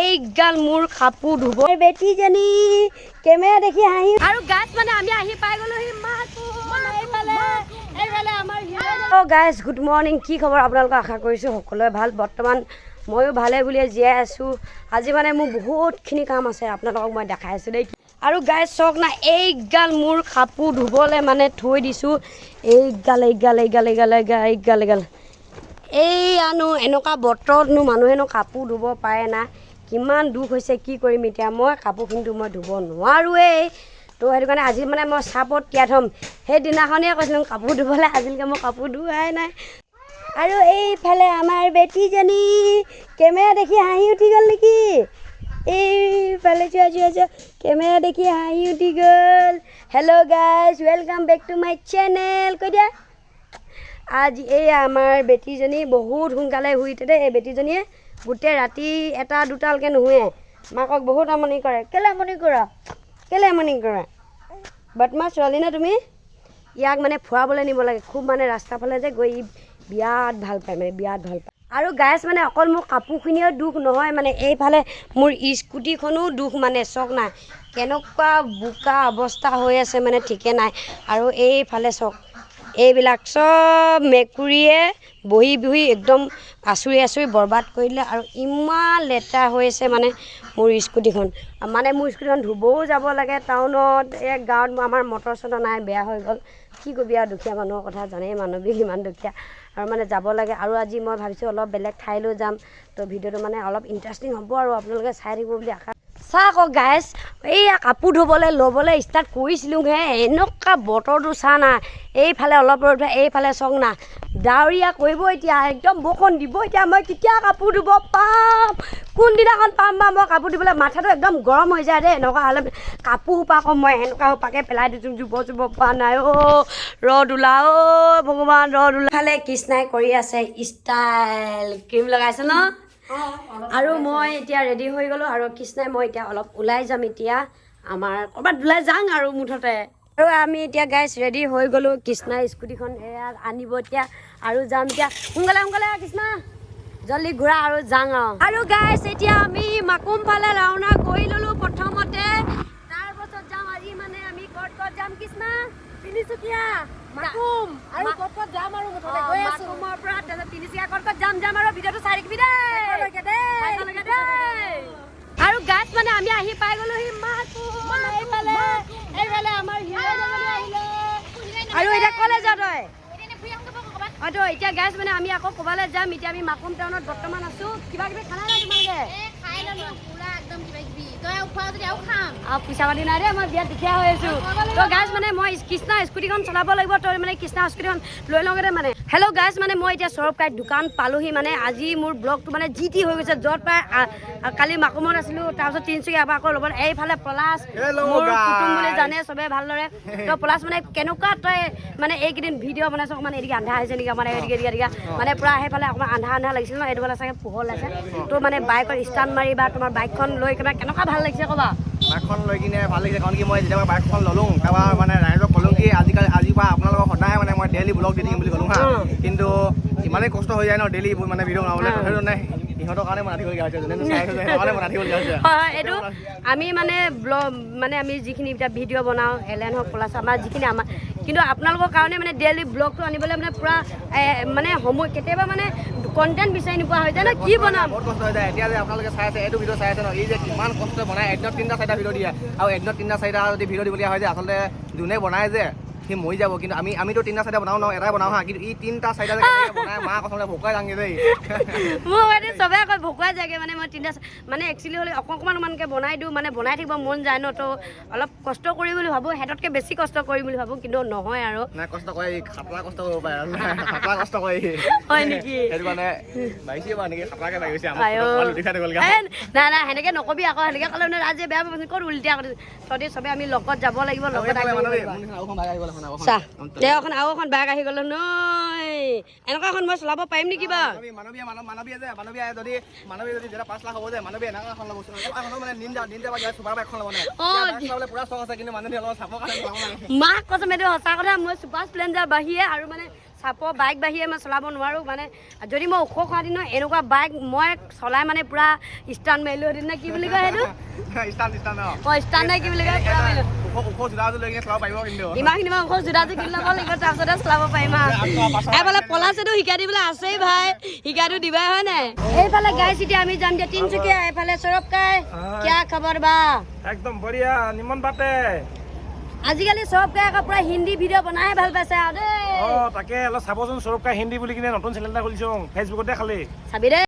এই গাল মোৰ কাপোৰ ধুব বেটিজনী কেমেৰা দেখি হাঁহি আৰু গাইছ মানে আমি আহি পাই গলো গাইছ গুড মৰ্নিং কি খবৰ আপোনালোকক আশা কৰিছোঁ সকলোৱে ভাল বৰ্তমান ময়ো ভালে বুলিয়ে জীয়াই আছোঁ আজি মানে মোৰ বহুতখিনি কাম আছে আপোনালোকক মই দেখাই আছোঁ দেই আৰু গাইছ চাওক না এই গাল মোৰ কাপোৰ ধুবলৈ মানে থৈ দিছোঁ এই গাল এই আনো এনেকুৱা বতৰতনো মানুহেনো কাপোৰ ধুব পাৰে না কিমান দুখ হৈছে কি কৰিম এতিয়া মই কাপোৰখিনিতো মই ধুব নোৱাৰোৱেই তো সেইটো কাৰণে আজি মানে মই চাপত তিয়াই থ'ম সেইদিনাখনেই কৈছিলোঁ কাপোৰ ধুবলৈ আজিলৈকে মই কাপোৰ ধোৱাই নাই আৰু এইফালে আমাৰ বেটিজনী কেমেৰা দেখি হাঁহি উঠি গ'ল নেকি এইফালে চোৱা কেমেৰা দেখি হাঁহি উঠি গ'ল hello' guys welcome back to my channel কৈ দিয়া আজি এই আমাৰ বেটিজনী বহুত সোনকালে শুই উঠে দেই এই বেটিজনীয়ে গোটেই ৰাতি এটা দুটালৈকে নুশুৱে মাকক বহুত আমনি কৰে কেলে আমনি কৰা বদমাছ ছোৱালী নে তুমি ইয়াক মানে ফুৰাবলৈ নিব লাগে খুব মানে ৰাস্তাৰ ফালে যে গৈ বিৰাট ভাল পায় আৰু গাইছ মানে অকল মোৰ কাপোৰখিনিও দুখ নহয় মানে এইফালে মোৰ স্কুটিখনো দুখ মানে চক নাই কেনেকুৱা বোকা অৱস্থা হৈ আছে মানে ঠিকে নাই আৰু এইফালে চক এইবিলাক চব মেকুৰীয়ে বহি একদম আচুৰি বৰবাদ কৰি দিলে আৰু ইমান লেতেৰা হৈ আছে মানে মোৰ স্কুটিখন ধুবও যাব লাগে টাউনত এই গাঁৱত আমাৰ মটৰ চটৰ নাই বেয়া হৈ গ'ল কি ক'বি আৰু দুখীয়া মানুহৰ কথা জানেই মানৱী কিমান দুখীয়া আৰু মানে যাব লাগে আৰু আজি মই ভাবিছোঁ অলপ বেলেগ ঠাইলৈ যাম তো ভিডিঅ'টো মানে অলপ ইণ্টাৰেষ্টিং হ'ব আৰু আপোনালোকে চাই থাকিব বুলি আশা চাহ আকৌ গাইছ এইয়া কাপোৰ ল'বলৈ ষ্টাৰ্ট কৰিছিলোঁহে এনেকুৱা বতৰটো চা না এইফালে অলপ ৰ'দ এইফালে চক না ডাৱৰীয়া কৰিব এতিয়া একদম বৰষুণ দিব এতিয়া মই কেতিয়া কাপোৰ ধুব পাম কোনদিনাখন পাম বা মই কাপোৰ ধুবলৈ মাথাটো একদম গৰম হৈ যায় দেই এনেকুৱা হ'লে কাপোৰ সোপা আকৌ মই এনেকুৱা সোপাকৈ পেলাই দিছোঁ জুব পৰা নাই ৰ'দ ওলা ভগৱান ৰ'দ ওলা ফালে কৃষ্ণাই কৰি আছে ষ্টাইল ক্ৰীম লগাইছে ন আৰু মই এতিয়া ৰেডি হৈ গ'লোঁ আৰু কৃষ্ণাই মই এতিয়া অলপ ওলাই যাম এতিয়া আমাৰ ক'ৰবাত ওলাই যাওঁ আৰু মুঠতে আৰু আমি এতিয়া গাইছ ৰেডি হৈ গ'লোঁ কৃষ্ণাই স্কুটিখন এয়া আনিব এতিয়া আৰু যাম এতিয়া সোনকালে কৃষ্ণা জল্দি ঘূৰা আৰু যাওঁ আৰু গাইছ এতিয়া আমি মাকুম ফালে ৰাওনা কৰি ল'লোঁ প্ৰথমতে তাৰপাছত যাম আজি মানে আমি ক'ত যাম কৃষ্ণা তিনিচুকীয়া মাকুম আৰু ক'ত যাম আৰু মুঠতে গৈ আছোঁ মাকুমৰ পৰা তাৰপিছত তিনিচুকীয়া ক'ত যাম আৰু ভিডিঅ'টো চাই থাকিবি দেই আৰু গাইছ মানে আমি আহি পাই গ'লোঁ এইফালে আমাৰ আৰু এতিয়া ক'লে যাওঁ তই হয়তো এতিয়া গাইছ মানে আমি আকৌ ক'ৰবালৈ যাম এতিয়া আমি মাকুম টাউনত বৰ্তমান আছোঁ কিবা কিবি খানা নাই তোমালোকে আৰু পইচা পাতি নাই দেই মই বিয়াত দুখীয়া হৈ আছোঁ তো গাইছ মানে মই কৃষ্ণা স্কুটিখন চলাব লাগিব তই মানে কৃষ্ণা স্কুটিখন লৈ লওঁগৈ মানে হেল্ল' গাইছ মানে মই এতিয়া চৰকাৰী দোকান পালোহি মানে আজি মোৰ ব্লগটো মানে যি টি হৈ গৈছে য'ত পাই কালি মাকুমত আছিলোঁ তাৰপিছত তিনিচুকীয়া আকৌ লগত এইফালে পলাশ মোৰ কুটুম বুলি জানে চবে ভালদৰে তো পলাশ মানে কেনেকুৱা তই মানে এইকেইদিন ভিডিঅ' বনাইছ অকণমান এদিকে আন্ধা হৈছে নেকি মানে এদিকে মানে পূৰা সেইফালে অকণমান আন্ধা লাগিছিল ন এইটো ফালে চাগে পোহৰ লাগিছে তো মানে বাইকৰ ষ্টাৰ্ট মাৰি বা তোমাৰ বাইকখন লৈ কেনেকুৱা ভাল লাগিছে ক'বা বাইকখন লৈ কিনে ভাল লাগিছে কাৰণ কি মই যেতিয়া বাইকখন ল'লোঁ তাৰপৰা মানে ৰাইজক ক'লোঁ কি আজিৰ পৰা আপোনালোকক সদায় মানে মই ডেইলি ব্লগ দি থাকিম বুলি ক'লোঁ হা কিন্তু ইমানেই কষ্ট হৈ যায় ন ডেইলি মানে ভিডিঅ' বনাবলৈ সেইটো মানে সিহঁতৰ কাৰণে মই ৰাখিবলগীয়া হৈছে যোনে চাই আছে সেইকাৰণে মই ৰাখিবলগীয়া হৈছে হয় এইটো আমি মানে ব্লগ মানে আমি যিখিনি এতিয়া ভিডিঅ' বনাওঁ এলেন হওক প্লাছ আমাৰ যিখিনি আমাৰ কিন্তু আপোনালোকৰ কাৰণে মানে ডেইলি ব্লগটো আনিবলৈ মানে পূৰা মানে সময় কেতিয়াবা মানে কণ্টেণ্ট বিচাৰি নোপোৱা হৈ যায় ন কি বনাম বহুত কষ্ট হৈ যায় এতিয়া যে আপোনালোকে চাই আছে এইটো ভিডিঅ' চাই আছে ন এই যে কিমান কষ্ট বনাই এদিনত 3টা 4টা ভিডিঅ' দিয়ে আৰু এদিনত 3টা 4টা যদি ভিডিঅ' দিবলগীয়া হয় যে আচলতে যোনে বনাই যে সি মৰি যাব কিন্তু আমিতো 3টা 4টা বনাওঁ ন এটাই বনাওঁ হা কিন্তু ই 3টা 4টা বনাই মা কথা ভোকাই যাংগে দেই মোৰ মানে চবে আকৌ ভোকুৱাই যায়গৈ মানে মই 3টা মানে একচুৱেলি হ'লে অকণমানকৈ বনাই দিওঁ মানে বনাই থাকিব মন যায় ন তো অলপ কষ্ট কৰি বুলি ভাবোঁ সিহঁততকৈ বেছি কষ্ট কৰিম বুলি ভাবোঁ কিন্তু নহয় আৰু নাই কষ্ট কৰে খাতৰা কষ্ট কৰিব পাৰে খাতৰা কষ্ট কৰে হয় নেকি সেইটো মানে বাঢ়িছে বাৰু নেকি খাতৰাকৈ বাঢ়িছে নাই সেনেকৈ নকবি আকৌ সেনেকৈ ক'লে মানে আজি বেয়া পাবি ক'ত উল্টি আকৌ তহঁতি চবে আমি লগত যাব লাগিব লগত চা দে এখন আৰু এখন বাইক আহি গ'ল নৈ এনেকুৱা এখন মই চলাব পাৰিম নেকি বা মানৱীয়ে যদি যেতিয়া 5 লাখ হ'ব যে মানৱীয়ে এনেকুৱা এখন ল'ব মানে নিন্দা চুপাৰ বাইকখন ল'ব নাই পুৰা চখ আছে কিন্তু মানুহে অলপ চাবৰ কাৰণে মাক কৈছে এইটো সঁচা কথা মই চুপাৰ স্প্লেণ্ডাৰ বাঢ়িয়ে আৰু মানে চাপৰ বাইক বাহিৰে মই চলাব নোৱাৰোঁ মানে যদি মই ওখ খোৱা দিন এনেকুৱা বাইক মই চলাই মানে পূৰা ষ্টাণ্ড মাৰিলোঁ হেঁতেন নে কি বুলি কয় সেইটো অঁ ষ্টাণ্ড নে কি বুলি কয় পূৰা মাৰিলোঁ ইমানখিনি মই ওখ জোতাযোৰ কিনি ল'ব লাগিব তাৰপিছতে চলাব পাৰিম এইফালে পলাছেতো শিকাই দিবলৈ আছেই ভাই শিকাইটো দিবাই হয় নাই এইফালে গাই চিটি আমি যাম দিয়া তিনিচুকীয়া এইফালে সৌৰভ কাই কিয়া খবৰ বা একদম বঢ়িয়া নিমন পাতে আজিকালি সৌৰভ কাই আকৌ পুৰা হিন্দী ভিডিঅ' বনাই ভাল পাইছে আৰু দেই তাকে অলপ চাবচোন সৌৰভ কাই হিন্দী বুলি কিনে নতুন চেনেল এটা খুলিছোঁ ফেচবুকতে খালি চাবি দেই